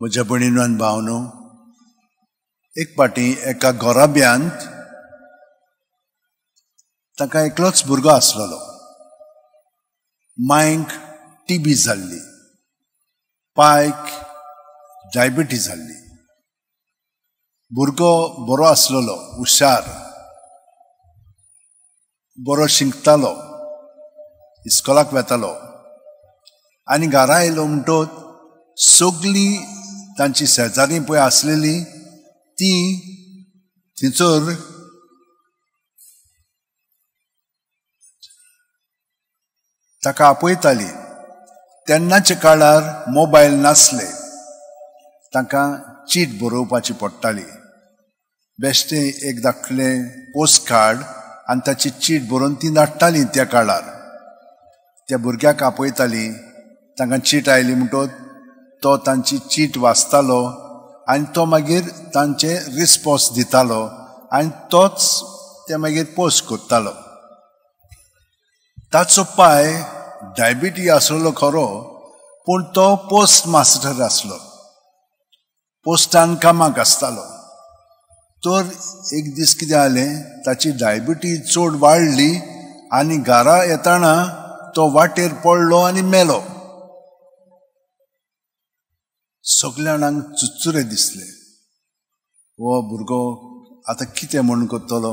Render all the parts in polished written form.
म्हज्या भयणीनो आनी भावनो, एक पाटी एका गोराब्यांत ताका एकलोच भुरगो आसलेलो. मांयक टीबी जाल्ली, पायक डायबिटीज जाल्ली. भुरगो बरो आसलेलो, हुशार, बरो शिंकतालो, इस्कोलाक वेतालो. आनी घरा आयलो म्हणटोच सगळीं तांची शेजारी पळय आसलेली ती थंयसर ताका आपयताली. तेन्नाच्या काळार मोबायल नासले, ताका चीट बरोवपाची पडटाली. बेश्टें एक धाकटें पोस्ट कार्ड आनी ताची चीट बरोवन ती धाडटाली. त्या काळार त्या भुरग्याक आपयताली, तांकां चीट आयली म्हणटोच तो तांची चीट वाचतालो आनी तो मागीर तांचे रिस्पॉन्स दितालो आनी तोच ते मागीर पोस्ट करतालो. ताचो पाय डायबिटीज आसलो खरो, पूण तो पोस्ट मास्टर आसलो, पोस्टान कामाक आसतालो. तर एक दीस कितें जालें, ताची डायबिटीज चड वाडली आनी घरा येताना तो वाटेर पडलो आनी मेलो. सगळ्या जाणांक चुचुरे दिसले, हो भुरगो आतां कितें म्हणून करतलो.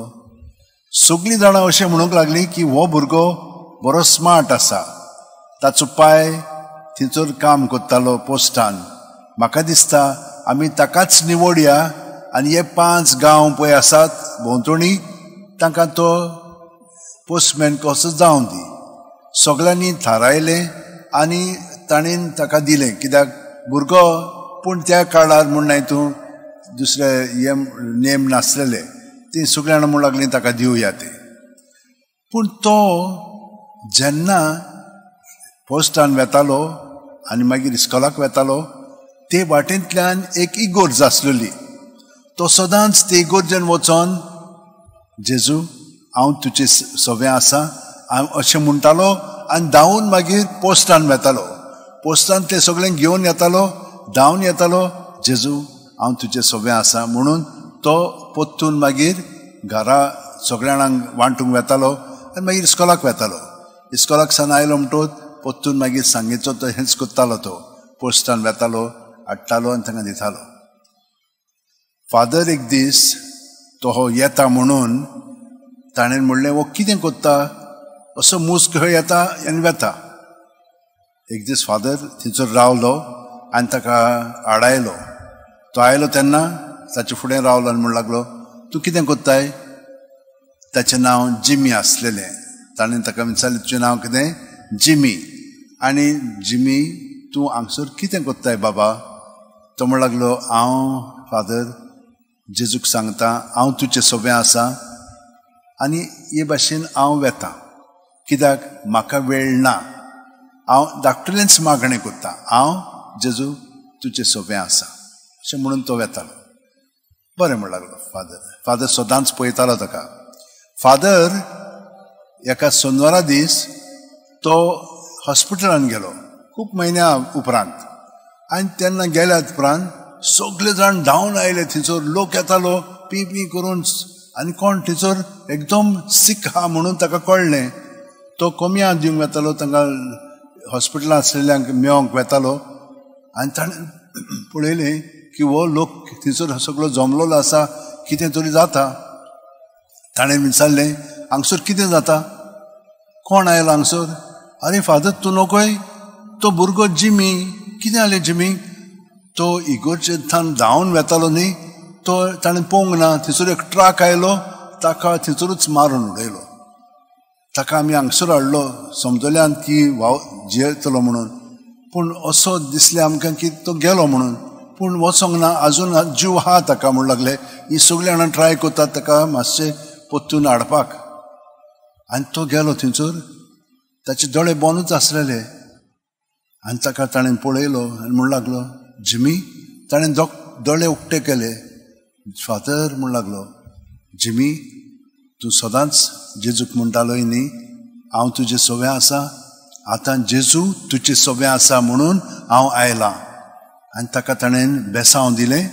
सगळीं जाणां अशें म्हणूंक लागलीं की हो भुरगो बरो स्मार्ट आसा, ताचो पाय थंयसर काम करतालो पोस्टान. म्हाका दिसता आमी ताकाच निवडया आनी हे 5 गांव पळय आसात भोंवतणी तांकां तो पोस्टमॅन कसो जावं दी. सगळ्यांनी थारायलें आनी ताणेन ताका दिलें. कित्याक भुरगो, पूण त्या काळार म्हण तूं दुसरे हे नेम नासलेले, ती सगळीं जाणां म्हणूंक लागलीं ताका दिवया ते. पूण तो जेन्ना पोस्टान वेतालो आनी मागीर इस्कोलाक वेतालो, ते वाटेंतल्यान एक इगोर्ज आसलेली. तो सदांच ते इगोर्जेन वचोन, जेजू हांव तुजें सोबें आसा हांव अशें म्हणटालो आनी धांवून मागीर पोस्टान वेतालो. पोस्टान ते सगळें घेवन येतालो, धांवन येतालो, जेजू हांव तुजें सोबें आसा म्हणून तो पोत्तून मागीर घरा सगळ्या जाणांक वांटूंक वेतालो आनी मागीर इस्कोलाक वेतालो. इस्कोलाक सावन आयलो म्हणटोच पोत्तून मागीर सांगेचो तो हेंच करतालो. तो पोस्टान वेतालो, हाडटालो आनी तांकां दितालो. फादर एक दीस तो येता म्हणून ताणें म्हणलें, वो कितें कोत्ता, असो मूस खंय येता आनी वेता. एक दीस फादर थंयसर रावलो आनी ताका आडायलो. तो आयलो तेन्ना ताचे फुडें रावलो आनी म्हणूंक लागलो, तूं कितें कोत्ताय. ताचें नांव जिमी आसलेलें. ताणें ताका विचारलें, तुजें नांव कितें. जिमी. आनी जिमी, तूं हांगसर कितें कोत्ताय बाबा. तो म्हणूंक लागलो, हांव फादर जेजूक सांगता हांव तुजें सोबें आसा आनी हे भाशेन हांव वेतां, कित्याक म्हाका वेळ ना, हांव धाकटुलेंच मागणें कोत्ता, हांव जेजू तुजें सोबें आसा अशें म्हणून तो वेतालो. बरें म्हणूंक लागलो फादर. फादर सदांच पळयतालो ताका. फादर एका सोनवारा दीस तो हॉस्पिटलान गेलो खूब म्हयन्या उपरांत. आनी तेन्ना गेल्या उपरांत सगळे जाण धांवन आयले. थंयसर लोक येतालो पी पी करून, आनी कोण थंयसर एकदम सीक आहा म्हणून ताका कळ्ळें. तो कोमया दिवंक वेतालो, तांकां हॉस्पिटलांत आसलेल्यांक मेळोंक वेतालो. आनी ताणें पळयलें की हो लोक थंयसर सगळो जमलेलो आसा, कितें तरी जाता. ताणें विचारलें, हांगसर कितें जाता, कोण आयलो हांगसर. आरे फादर तूं नोकोय, तो भुरगो जिमी. कितें जालें जिमी. तो इगोर्जेंतल्यान धांवन वेतालो न्ही, तो ताणें पळोवंक ना. थंयसर एक ट्रक आयलो, ताका थंयसरूच मारून उडयलो. ताका आमी हांगसर हाडलो, समजल्यान की जियेतलो म्हणून. पूण असो दिसलें आमकां की तो गेलो म्हणून, पूण वचोंक ना, आजून जीव आहा ताका म्हणूंक लागले. ही सगळीं जाणां ट्राय करतात ताका मातशें पोत्तून हाडपाक. आनी तो गेलो थंयसर, ताचे दोळे बंदूच आसलेले. आनी ताका ताणें पळयलो आनी म्हणूंक लागलो, जिमी. ताणें दोळे उक्ते केले. फादर म्हणूंक लागलो, जिमी तूं सदांच जेजूक म्हणटालोय न्ही, हांव तुजें सोबें आसा. आतां जेजू तुजें सोबें आसा म्हणून हांव आयलां. आनी ताका ताणें बेसांव दिलें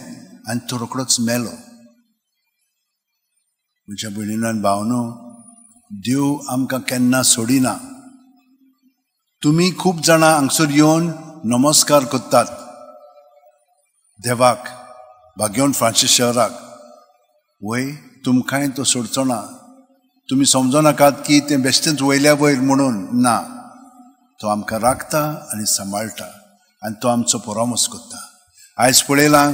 आनी तो रोखडोच मेलो. म्हज्या भयणीनो आनी भावनो, देव आमकां केन्ना सोडिना. तुमी खूब जाणां हांगसर येवन नमस्कार करतात देवाक, भाग्यवन फ्रांसीस शहराक. वय तुमकांय तो सोडचो ना. तुमी समजो नाकात की तें बेश्टेंच वयल्या वयर म्हणून. ना, तो आमकां राखता आनी सांबाळटा आनी तो आमचो परामोस करता. आयज पळयलां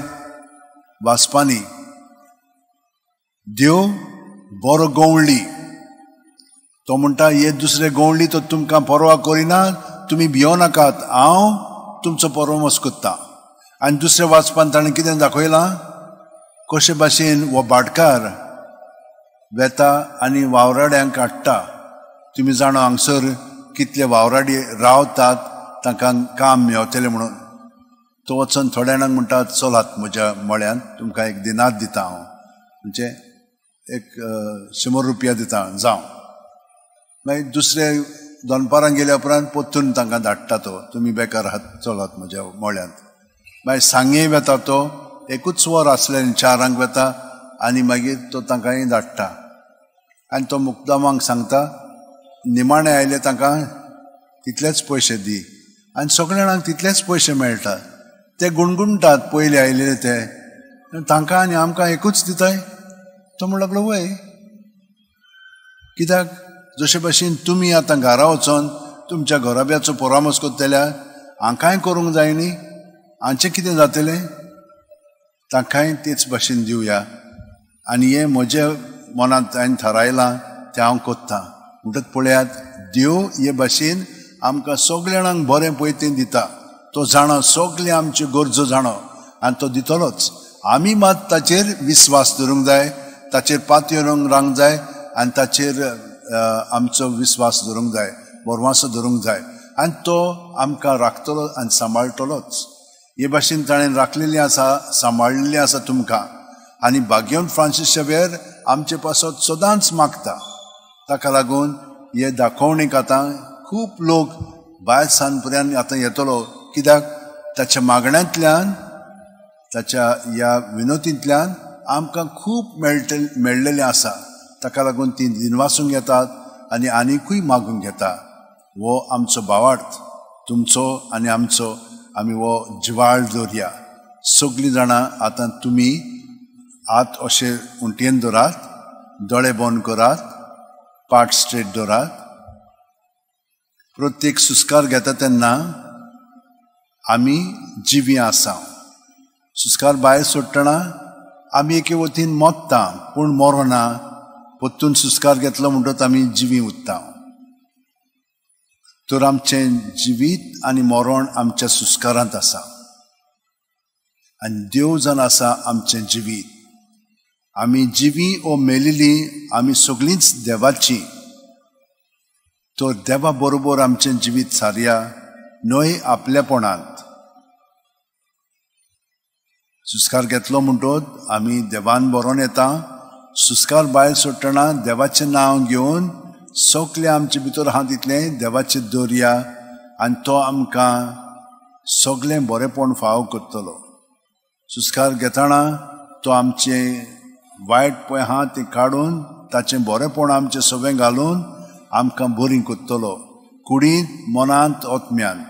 वाचपांनी, देव बरो गवळी. तो म्हणटा हे दुसरे गवळी तो तुमकां परवा करिना, तुमी भियो नाकात, हांव तुमचो परामोस करता. आनी दुसरे वाचपान ताणें कितें दाखयलां, कशे भाशेन हो भाटकार वेता आनी वावराड्यांक हाडटा. तुमी जाणो हांगसर कितले वावराडी रावतात, तांकां काम मेळटलें म्हणून. तो वचून थोड्या जाणांक म्हणटा चलात म्हज्या मळ्यान, तुमकां एक दिनात दिता हांव, म्हणजे एक 100 रुपया दिता जावं. मागीर दुसरे दनपारां गेल्या उपरांत पोत्तून तांकां धाडटा तो, तुमी बेकार आहात चलात म्हज्या मळ्यांत. मागीर सांगे वेता तो, एकूच वर आसलें 4 वेता आनी मागीर तो तांकांय धाडटा. आनी तो मुक्कामांक सांगता, निमाणे आयले तांकां तितलेच पयशे दी. आनी सगळ्या जाणांक तितलेच पयशे मेळटात. ते गुणगुणटात पयले आयलेले ते, तांकां आनी आमकां एकूच दिताय. तो म्हणूंक लागलो वय, कित्याक जशे भाशेन तुमी आतां घरा वचोन तुमच्या घोराब्याचो परामोस करता जाल्यार हांकांय करूंक जाय न्ही. हांचें कितें जातलें, तांकांय तेच भाशेन दिवया. आनी हें म्हज्या मनांत हांवें थारायलां तें हांव कोत्ता. म्हणटच पळयात, देव हे भाशेन आमकां सगळ्या जाणांक बरें पळय तें दिता. तो जाणो सगळे आमच्यो गरजो जाणो आनी तो दितलोच. आमी मात ताचेर विस्वास दवरूंक जाय, ताचेर पातयेवन रावंक जाय आनी ताचेर आमचो विस्वास दवरूंक जाय, बोरवासो दवरूंक जाय. आनी तो आमकां राखतलो आनी सांबाळटलोच. हे भाशेन ताणें राखलेलें आसा, सांबाळलेलें आसा तुमकां. आनी भाग्यवन फ्रांसीस शेवेर आमचे पासत सदांच मागता. ताका लागून हे दाखोवणेक आतां खूब लोक भायर सानपर्यंत आतां येतलो. कित्याक ताच्या मागण्यांतल्यान, ताच्या ह्या विनोतींतल्यान आमकां खूब मेळ्ळेलें आसा. ताका लागून ती दिनवासूंक येतात आनी आनिकूय मागूंक येता. हो आमचो भावार्थ, तुमचो आनी आमचो. आमी हो जिवाळ दवरया. सगळीं जाणां आतां तुमी हात अशे उंटयेन दवरात, दोळे बंद करात, पाट स्ट्रेट दवरात. प्रत्येक सुस्कार घेता तेन्ना आमी जिवी आसा. सुस्कार भायर सोडटना आमी एके वतीन मोत्ता पूण मरोना. पोत्तून सुस्कार घेतलो म्हणटच आमी जिवी उत्ता. तर आमचें जिवीत आनी मरण आमच्या सुस्कारांत आसा. आनी देव जावन आसा आमचें जिवीत. आमी जिवी ओ मेलिली आमी सगळींच देवाची. तो देवा बरोबर आमचें जिवीत सारया, न्हय आपल्यापणांत. सुस्कार घेतलो म्हणटच आमी देवान बरोवन येता. सुस्कार भायर सोडटना देवाचें नांव घेवन सगळें आमचे भितर आहा तितलें देवाचें दवरया आनी तो आमकां सगळें बरेंपण फावो करतलो. सुस्कार घेतना तो आमचें वायट पळय आहा तें काडून ताचें बरेंपण आमचें सगळें घालून आमकां बरीं करतलो, कुडींत, मनांत, आत्म्यांत.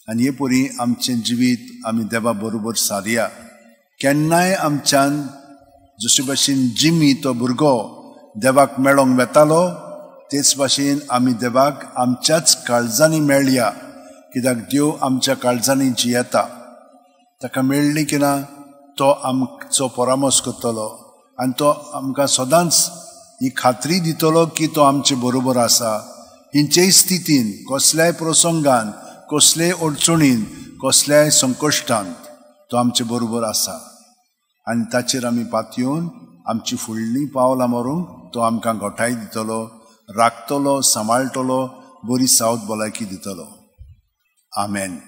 आनी हे परी आमचें जिवीत आमी देवा बरोबर सारया. केन्नाय आमच्यान जशे भाशेन जिमी तो भुरगो देवाक मेळोंक वेतालो, तेच भाशेन आमी देवाक आमच्याच काळजांनी मेळया. कित्याक देव आमच्या काळजांनी जियेता. ताका मेळ्ळी की ना तो आमचो परामोस करतलो आनी तो आमकां सदांच ही खात्री दितलो की तो आमचे बरोबर आसा. खंयचेय स्थितीन, कसल्याय प्रसंगान, कसलेय अडचणीन, कसल्याय संकश्टांत तो आमचे बरोबर आसा. आनी ताचेर आमी पातयेवन आमची फुडलीं पावलां मारूंक तो आमकां घोटाय दितलो, राखतलो, सांबाळटलो, बरी सावध भलायकी दितलो. आमेन.